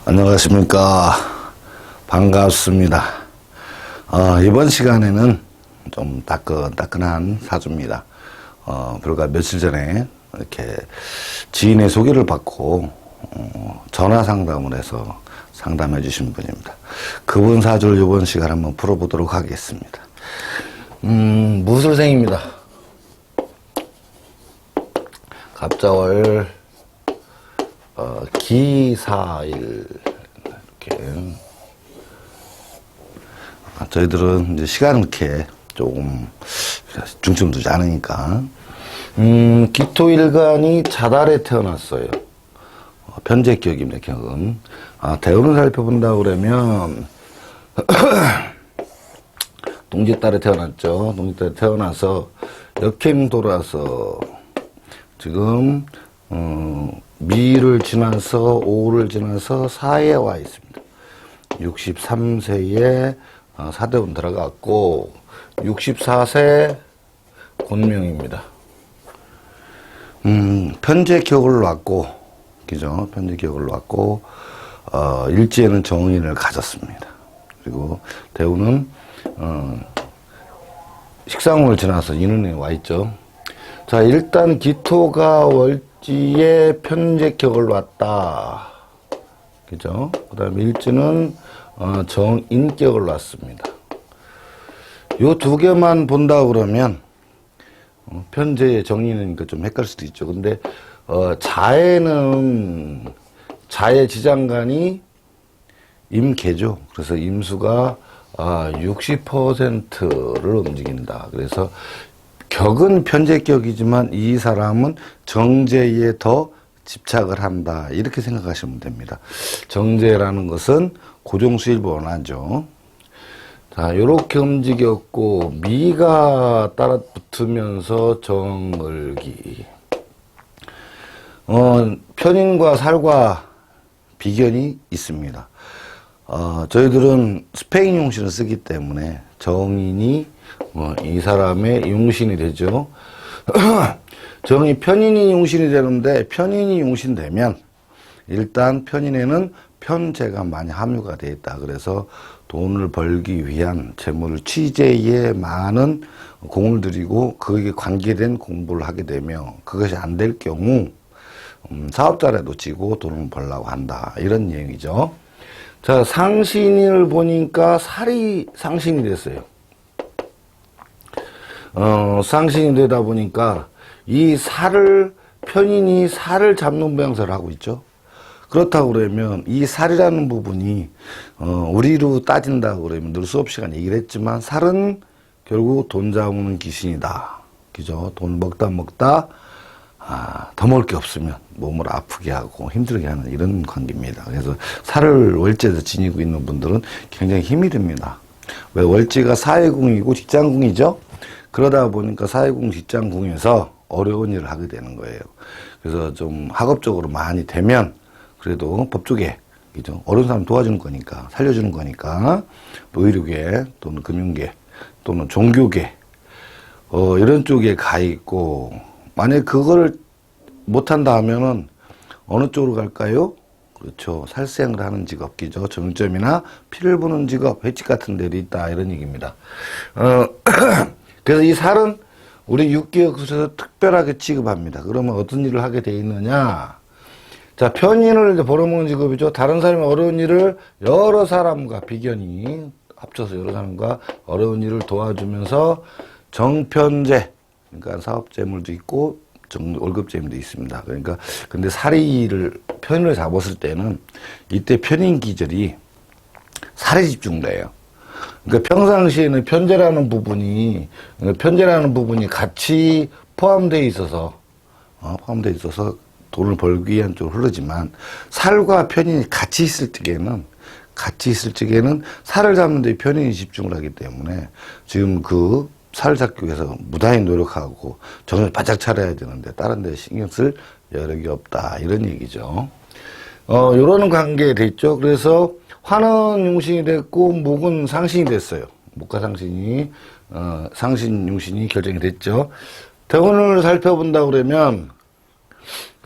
안녕하십니까. 반갑습니다. 이번 시간에는 좀 따끈따끈한 사주입니다. 불과 며칠 전에 이렇게 지인의 소개를 받고 전화 상담을 해서 상담해 주신 분입니다. 그분 사주를 이번 시간에 한번 풀어보도록 하겠습니다. 무술생입니다. 갑자월 기사일 이렇게 저희들은 이제 시간을 이렇게 조금 중점 두지 않으니까 기토일간이 자달에 태어났어요. 편재격입니다. 격은 대운을 살펴본다 그러면 동짓달에 태어났죠. 동짓달에 태어나서 역행 돌아서 지금 미를 지나서 오를 지나서 사에 와 있습니다. 63세에 사대운 들어갔고 64세 곤명입니다. 편재격을 놨고 그죠? 편재격을 놨고 일지에는 정인을 가졌습니다. 그리고 대우는 식상운을 지나서 인운에 와 있죠. 자, 일단 기토가 월지에 편재격을 놨다. 그죠? 그 다음에 일지는 정인격을 놨습니다. 요 두 개만 본다 그러면 편재의 정인이니까 좀 헷갈릴 수도 있죠. 근데 자에는 자의 지장간이 임계죠. 그래서 임수가 60%를 움직인다. 그래서 격은 편재격이지만 이 사람은 정제에 더 집착을 한다. 이렇게 생각하시면 됩니다. 정제라는 것은 고정수일부 원하죠. 자, 요렇게 움직였고 미가 따라 붙으면서 정을기. 편인과 살과 비견이 있습니다. 저희들은 스페인 용신을 쓰기 때문에 정인이 이 사람의 용신이 되죠. 정이 편인이 용신이 되는데 편인이 용신되면 일단 편인에는 편재가 많이 함유가 되어 있다. 그래서 돈을 벌기 위한 재물 취재에 많은 공을 들이고 거기에 관계된 공부를 하게 되며 그것이 안 될 경우 사업자라도 지고 돈을 벌려고 한다. 이런 얘기죠. 자, 상신을 보니까 살이 상신이 됐어요. 상신이 되다 보니까 이 살을 편인이 살을 잡는 모양새를 하고 있죠. 그렇다고 그러면 이 살이라는 부분이 우리로 따진다 그러면 늘 수업 시간 얘기를 했지만 살은 결국 돈 잡는 귀신이다. 그죠? 돈 먹다 더 먹을 게 없으면 몸을 아프게 하고 힘들게 하는 이런 관계입니다. 그래서 살을 월지에서 지니고 있는 분들은 굉장히 힘이 듭니다. 왜 월지가 사회궁이고 직장궁이죠? 그러다 보니까 사회궁 직장궁에서 어려운 일을 하게 되는 거예요. 그래서 좀 학업적으로 많이 되면 그래도 법조계, 그죠? 어려운 사람 도와주는 거니까, 살려주는 거니까, 의료계 또는 금융계 또는 종교계, 이런 쪽에 가 있고, 만약에 그거를 못한다 하면은 어느 쪽으로 갈까요? 그렇죠. 살생을 하는 직업, 그죠? 정점이나 피를 부는 직업, 횟집 같은 데도 있다. 이런 얘기입니다. 그래서 이 살은 우리 육기역에서 특별하게 취급합니다. 그러면 어떤 일을 하게 돼 있느냐? 자, 편인을 이제 벌어먹는 직업이죠. 다른 사람이 어려운 일을 여러 사람과 비견이 합쳐서 여러 사람과 어려운 일을 도와주면서 정편재, 그러니까 사업재물도 있고 월급재물도 있습니다. 그러니까 근데 편인을 잡았을 때는 이때 편인 기절이 살에 집중돼요. 그러니까 평상시에는 편재라는 부분이 같이 포함되어 있어서 돈을 벌기 위한 쪽으로 흐르지만 살과 편인이 같이 있을 적에는 살을 잡는 데 편인이 집중을 하기 때문에 지금 그 살을 잡기 위해서 무단히 노력하고 정신을 바짝 차려야 되는데 다른 데 신경 쓸 여력이 없다. 이런 얘기죠. 요런 관계에 됐죠. 그래서 화는 용신이 됐고 목은 상신이 됐어요. 목과 상신이 상신 용신이 결정이 됐죠. 대운을 살펴본다 그러면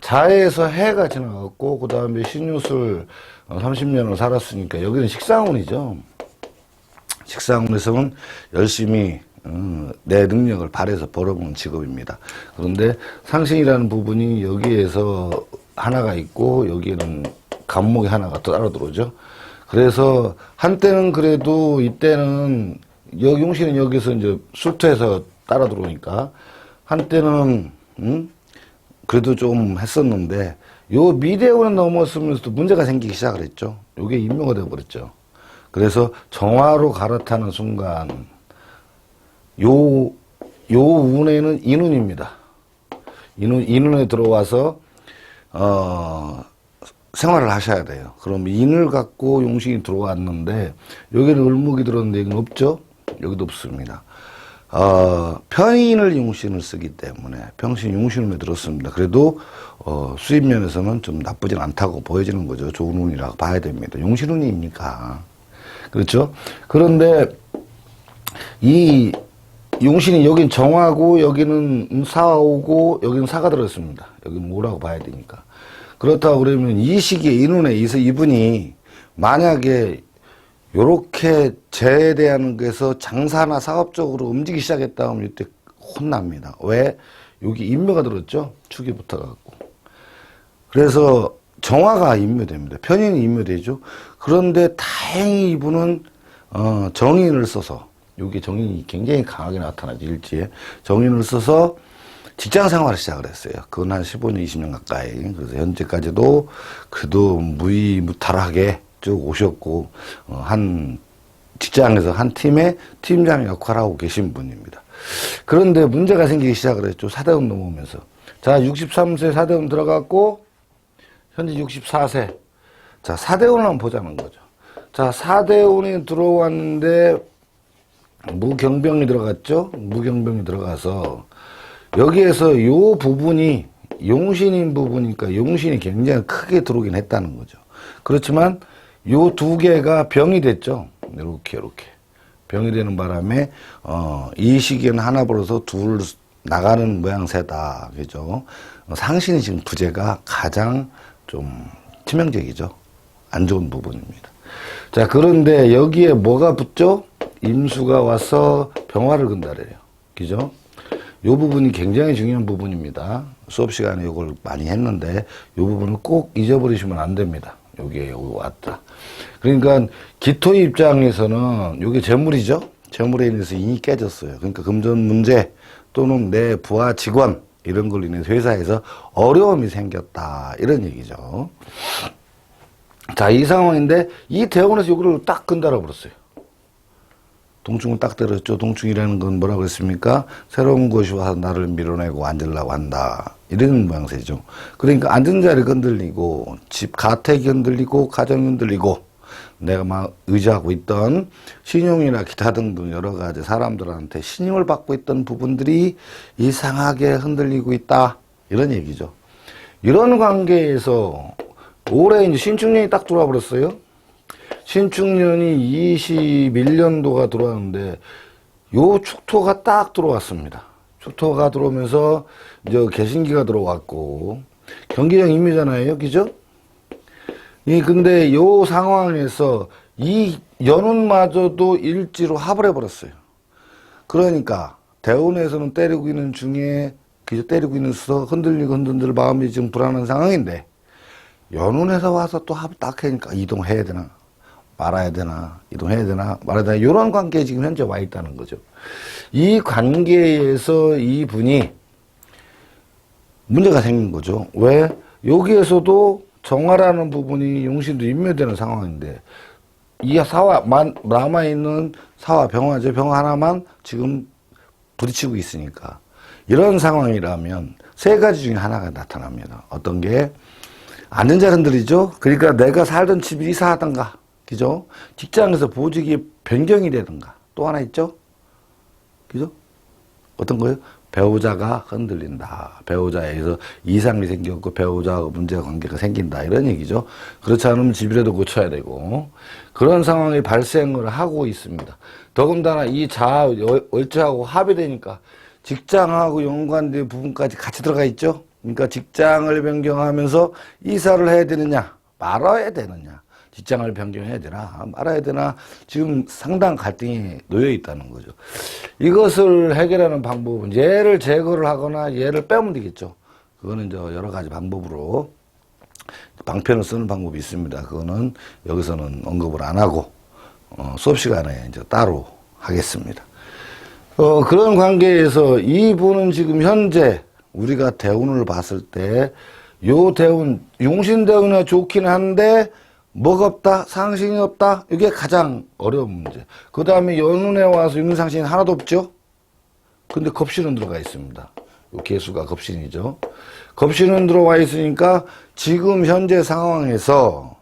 자해에서 해가 지나갔고, 그 다음에 신유술 30년을 살았으니까, 여기는 식상운이죠. 식상운에서는 열심히 내 능력을 발휘해서 벌어보는 직업입니다. 그런데 상신이라는 부분이 여기에서 하나가 있고, 여기에는 간목이 하나가 또 따로 들어오죠. 그래서 한때는 그래도 이때는 용신은 여기서 이제 술토에서 따라 들어오니까 한때는 그래도 좀 했었는데 요 미대원을 넘었으면서도 문제가 생기기 시작을 했죠. 요게 임묘가 되어버렸죠. 그래서 정화로 갈아타는 순간 요 운에는 인운입니다. 인운에 들어와서 생활을 하셔야 돼요. 그럼 인을 갖고 용신이 들어왔는데 여기는 을목이 들어왔는데 여기는 없죠? 여기도 없습니다. 편인을 용신을 쓰기 때문에 평신 용신운에 들었습니다. 그래도 수입 면에서는 좀 나쁘진 않다고 보여지는 거죠. 좋은 운이라고 봐야 됩니다. 용신운이니까. 그렇죠? 그런데 이 용신이 여긴 정화고 여기는 사오고 여기는 사가 들었습니다. 여기는 뭐라고 봐야 되니까. 그렇다고 그러면 이 시기에 인운에 이분이 만약에 요렇게 재대하는 것에서 장사나 사업적으로 움직이기 시작했다 하면 이때 혼납니다. 왜? 여기 인묘가 들었죠? 축이 붙어갖고. 그래서 정화가 인묘됩니다. 편인이 인묘되죠. 그런데 다행히 이분은 정인을 써서 여기 정인이 굉장히 강하게 나타나죠. 일지에 정인을 써서 직장 생활을 시작을 했어요. 그건 한 15년, 20년 가까이. 그래서 현재까지도 그래도 무탈하게 쭉 오셨고, 한 직장에서 한 팀의 팀장 역할을 하고 계신 분입니다. 그런데 문제가 생기기 시작을 했죠. 사대운 넘어오면서. 자, 63세 사대운 들어갔고, 현재 64세. 자, 사대운을 한번 보자는 거죠. 자, 사대운이 들어왔는데, 무경병이 들어갔죠? 무경병이 들어가서, 여기에서 요 부분이 용신인 부분이니까 용신이 굉장히 크게 들어오긴 했다는 거죠. 그렇지만 요 두 개가 병이 됐죠. 이렇게 병이 되는 바람에 이 시기에는 하나 벌어서 둘 나가는 모양새다. 그죠? 상신이 지금 부재가 가장 좀 치명적이죠. 안 좋은 부분입니다. 자, 그런데 여기에 뭐가 붙죠? 임수가 와서 병화를 근달해요. 그죠? 요 부분이 굉장히 중요한 부분입니다. 수업 시간에 이걸 많이 했는데 요 부분을 꼭 잊어버리시면 안 됩니다. 여기 왔다. 그러니까 기토의 입장에서는 요게 재물이죠. 재물에 인해서 인이 깨졌어요. 그러니까 금전 문제 또는 내 부하 직원 이런 걸로 인해서 회사에서 어려움이 생겼다. 이런 얘기죠. 자, 이 상황인데 이 대원에서 요거를 딱 건달아 버렸어요. 동충을 딱 때렸죠. 동충이라는 건 뭐라고 했습니까? 새로운 것이 와서 나를 밀어내고 앉으려고 한다. 이런 모양새죠. 그러니까 앉은 자리 흔들리고, 집, 가택이 흔들리고, 가정이 흔들리고, 내가 막 의지하고 있던 신용이나 기타 등등 여러 가지 사람들한테 신용을 받고 있던 부분들이 이상하게 흔들리고 있다. 이런 얘기죠. 이런 관계에서 올해 이제 신축년이 딱 들어와 버렸어요. 신축년이 21년도가 들어왔는데 요 축토가 딱 들어왔습니다. 축토가 들어오면서 이제 개신기가 들어왔고 경기장 임묘잖아요. 그죠? 근데 요 상황에서 이 연운마저도 일지로 합을 해버렸어요. 그러니까 대운에서는 때리고 있는 중에 그저 때리고 있는 서 흔들리고 흔들리고 마음이 지금 불안한 상황인데 연운에서 와서 또 합을 딱 하니까 이동해야 되나 말아야 되나 이동해야 되나 말아야 되나 이런 관계에 지금 현재 와 있다는 거죠. 이 관계에서 이분이 문제가 생긴 거죠. 왜? 여기에서도 정화라는 부분이 용신도 인묘되는 상황인데 이 사화 남아있는 사화 병화죠. 병화 하나만 지금 부딪히고 있으니까 이런 상황이라면 세 가지 중에 하나가 나타납니다. 어떤 게 앉은 자리 흔들리죠. 그러니까 내가 살던 집이 이사하던가 그죠? 직장에서 보직이 변경이 되든가 또 하나 있죠. 그죠? 어떤 거예요? 배우자가 흔들린다. 배우자에서 이상이 생겼고 배우자하고 문제가 관계가 생긴다. 이런 얘기죠. 그렇지 않으면 집이라도 고쳐야 되고 그런 상황이 발생을 하고 있습니다. 더군다나 이 자아 월지하고 합이 되니까 직장하고 연관된 부분까지 같이 들어가 있죠. 그러니까 직장을 변경하면서 이사를 해야 되느냐, 말아야 되느냐, 직장을 변경해야 되나, 말아야 되나, 지금 상당 갈등이 놓여 있다는 거죠. 이것을 해결하는 방법은 얘를 제거를 하거나 얘를 빼면 되겠죠. 그거는 이제 여러 가지 방법으로 방편을 쓰는 방법이 있습니다. 그거는 여기서는 언급을 안 하고, 수업 시간에 이제 따로 하겠습니다. 그런 관계에서 이분은 지금 현재 우리가 대운을 봤을 때, 요 대운, 용신대운에 좋긴 한데, 뭐가 없다? 상신이 없다? 이게 가장 어려운 문제. 그 다음에 연운에 와서 용신상신이 하나도 없죠? 근데 겁신은 들어가 있습니다. 요 개수가 겁신이죠. 겁신은 들어와 있으니까 지금 현재 상황에서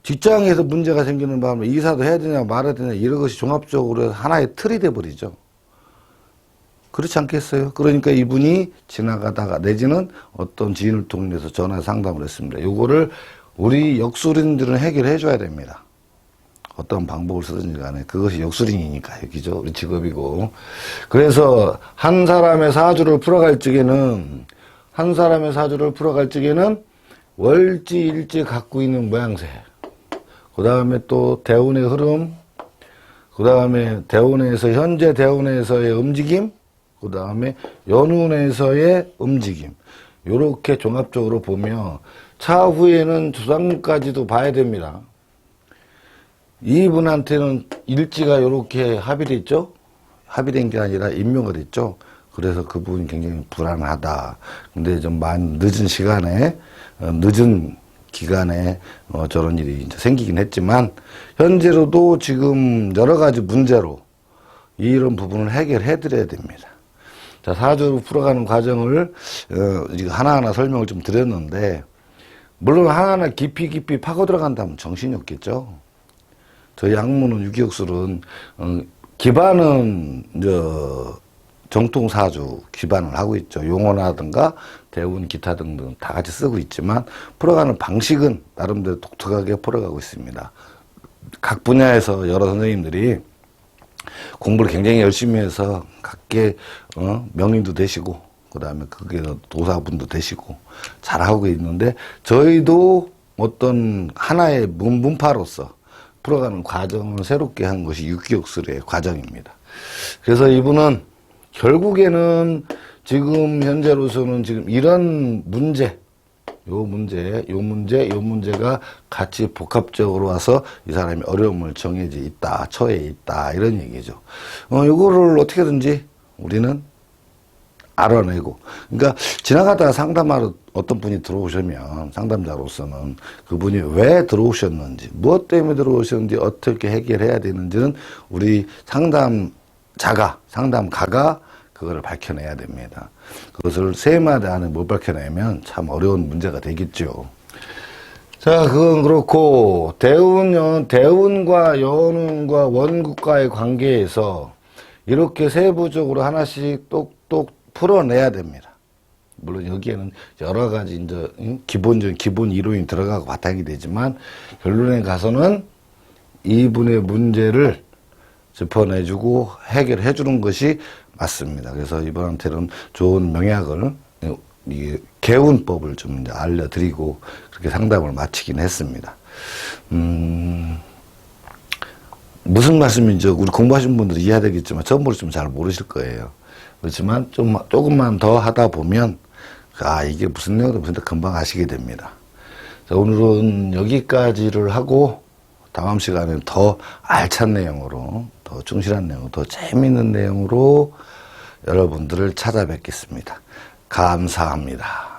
직장에서 문제가 생기는 바람에 이사도 해야 되냐 말아야 되냐 이런 것이 종합적으로 하나의 틀이 돼버리죠. 그렇지 않겠어요? 그러니까 이분이 지나가다가 내지는 어떤 지인을 통해서 전화 상담을 했습니다. 요거를 우리 역술인들은 해결해 줘야 됩니다. 어떤 방법을 쓰든지 간에 그것이 역술인이니까 여기죠. 우리 직업이고. 그래서 한 사람의 사주를 풀어갈 적에는 월지 일지 갖고 있는 모양새, 그 다음에 또 대운의 흐름, 그 다음에 대운에서 현재 대운에서의 움직임, 그 다음에 연운에서의 움직임, 요렇게 종합적으로 보면 차후에는 주상까지도 봐야 됩니다. 이분한테는 일지가 요렇게 합의됐죠? 합의된 게 아니라 임명가 됐죠? 그래서 그분이 굉장히 불안하다. 근데 좀 많이 늦은 시간에, 늦은 기간에 저런 일이 이제 생기긴 했지만, 현재로도 지금 여러 가지 문제로 이런 부분을 해결해 드려야 됩니다. 자, 사주로 풀어가는 과정을, 하나하나 설명을 좀 드렸는데, 물론 하나하나 깊이 파고 들어간다면 정신이 없겠죠. 저희 학문은 유기역술은, 기반은, 정통 사주 기반을 하고 있죠. 용어라든가 대운, 기타 등등 다 같이 쓰고 있지만 풀어가는 방식은 나름대로 독특하게 풀어가고 있습니다. 각 분야에서 여러 선생님들이 공부를 굉장히 열심히 해서 각계 명인도 되시고 그 다음에 그게 도사분도 되시고 잘하고 있는데 저희도 어떤 하나의 문파로서 풀어가는 과정을 새롭게 한 것이 육기역술의 과정입니다. 그래서 이분은 결국에는 지금 현재로서는 지금 이런 문제, 요 문제가 같이 복합적으로 와서 이 사람이 어려움을 정해져 있다, 처해 있다, 이런 얘기죠. 요거를 어떻게든지 우리는 알아내고, 그러니까 지나가다가 상담하러 어떤 분이 들어오시면 상담자로서는 그분이 왜 들어오셨는지, 무엇 때문에 들어오셨는지, 어떻게 해결해야 되는지는 우리 상담가가 그거를 밝혀내야 됩니다. 그것을 세 마디 안에 못 밝혀내면 참 어려운 문제가 되겠죠. 자, 그건 그렇고, 대운과 연운과 원국과의 관계에서 이렇게 세부적으로 하나씩 똑똑 풀어내야 됩니다. 물론 여기에는 여러 가지 이제 기본 이론이 들어가고 바탕이 되지만 결론에 가서는 이분의 문제를 짚어내주고 해결해주는 것이 맞습니다. 그래서 이분한테는 좋은 명약을, 개운법을 좀 이제 알려드리고 그렇게 상담을 마치긴 했습니다. 무슨 말씀인지 우리 공부하신 분들이 이해되겠지만 처음 보시면 잘 모르실 거예요. 그렇지만 조금만 더 하다 보면 이게 무슨 내용인지 무슨 금방 아시게 됩니다. 자, 오늘은 여기까지를 하고 다음 시간에 더 알찬 내용으로, 더 충실한 내용, 더 재미있는 내용으로 여러분들을 찾아뵙겠습니다. 감사합니다.